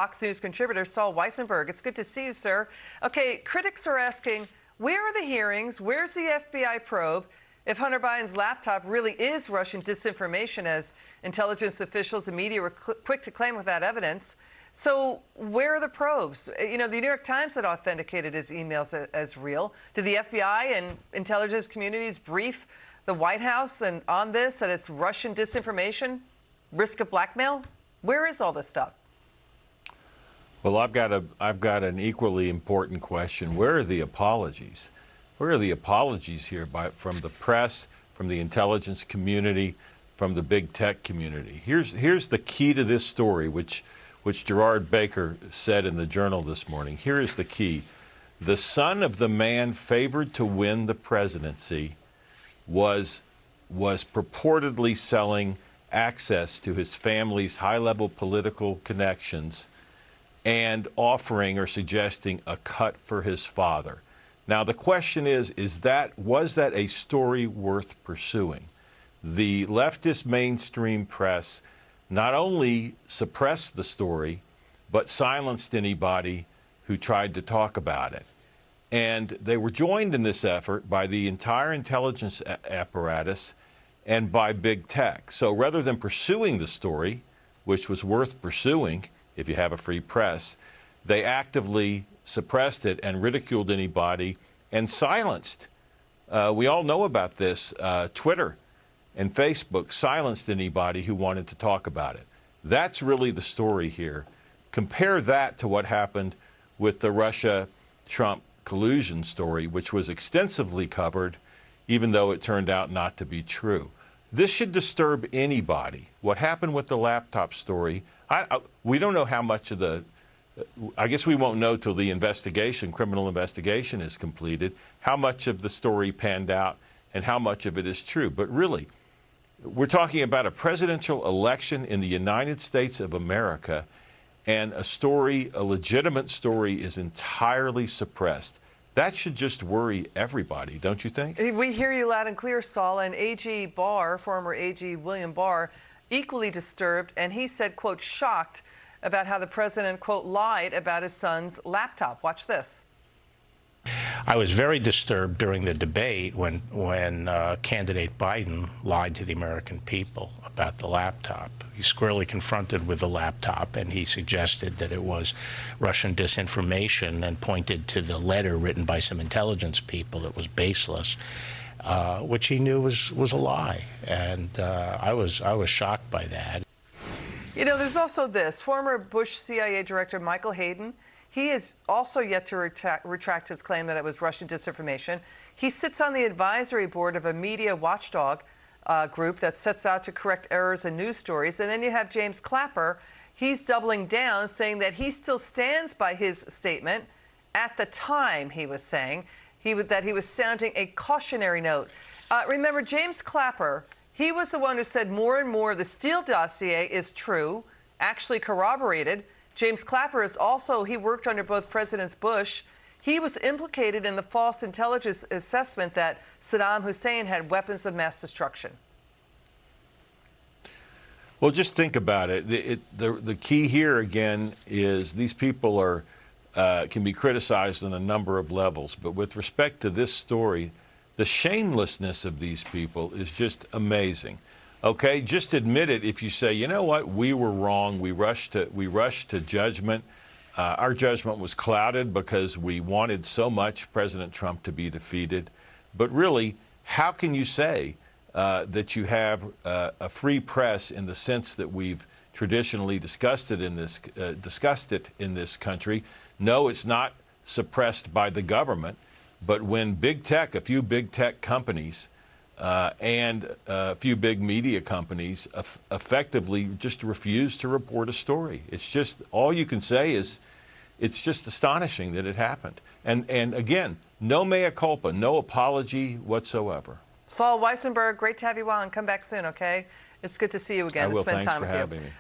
Fox News contributor Sol Wisenberg. It's good to see you, sir. Okay, critics are asking, where are the hearings? Where's the FBI probe? If Hunter Biden's laptop really is Russian disinformation, as intelligence officials and media were quick to claim without evidence. So where are the probes? You know, the New York Times had authenticated his emails as real. Did the FBI and intelligence communities brief the White House and on this, that it's Russian disinformation, risk of blackmail? Where is all this stuff? Well, I've got an equally important question. Where are the apologies? Where are the apologies here from the press, from the intelligence community, from the big tech community? Here's the key to this story, which Gerard Baker said in the Journal this morning. Here is the key. The son of the man favored to win the presidency was purportedly selling access to his family's high-level political connections and offering or suggesting a cut for his father. Now, the question was that a story worth pursuing? The leftist mainstream press not only suppressed the story, but silenced anybody who tried to talk about it. And they were joined in this effort by the entire intelligence apparatus and by big tech. So rather than pursuing the story, which was worth pursuing if you have a free press, they actively suppressed it and ridiculed anybody and silenced. We all know about this. Twitter and Facebook silenced anybody who wanted to talk about it. That's really the story here. Compare that to what happened with the Russia-Trump collusion story, which was extensively covered, even though it turned out not to be true. This should disturb anybody. What happened with the laptop story, we don't know how much of the, I guess we won't know till the criminal investigation is completed, how much of the story panned out and how much of it is true. But really, we're talking about a presidential election in the United States of America, and a legitimate story is entirely suppressed. That should just worry everybody, don't you think? We hear you loud and clear, Saul. And AG Barr, former AG William Barr, equally disturbed, and he said, quote, shocked about how the president, quote, lied about his son's laptop. Watch this. I was very disturbed during the debate when candidate Biden lied to the American people about the laptop. He's squarely confronted with the laptop, and he suggested that it was Russian disinformation and pointed to the letter written by some intelligence people that was baseless, which he knew was a lie. And I was shocked by that. You know, there's also this. Former Bush CIA Director Michael Hayden, he is also yet to retract his claim that it was Russian disinformation. He sits on the advisory board of a media watchdog group that sets out to correct errors in news stories. And then you have James Clapper. He's doubling down, saying that he still stands by his statement. At the time, he was saying that he was sounding a cautionary note. Remember, James Clapper, he was the one who said more and more the Steele dossier is true, actually corroborated. James Clapper is also, he worked under both Presidents Bush. He was implicated in the false intelligence assessment that Saddam Hussein had weapons of mass destruction. Well, just think about it. The key here, again, is these people can be criticized on a number of levels. But with respect to this story, the shamelessness of these people is just amazing. Okay, just admit it. If you say, you know what, we were wrong, we rushed to judgment. Our judgment was clouded because we wanted so much President Trump to be defeated. But really, how can you say that you have a free press in the sense that we've traditionally discussed it in this country? No, it's not suppressed by the government. But when a few big tech companies and a few big media companies effectively just refuse to report a story. It's just, all you can say is, it's just astonishing that it happened. And again, no mea culpa, no apology whatsoever. Sol Wisenberg, great to have you on. Come back soon, okay? It's good to see you again. I will. Spend Thanks time for with you. having me.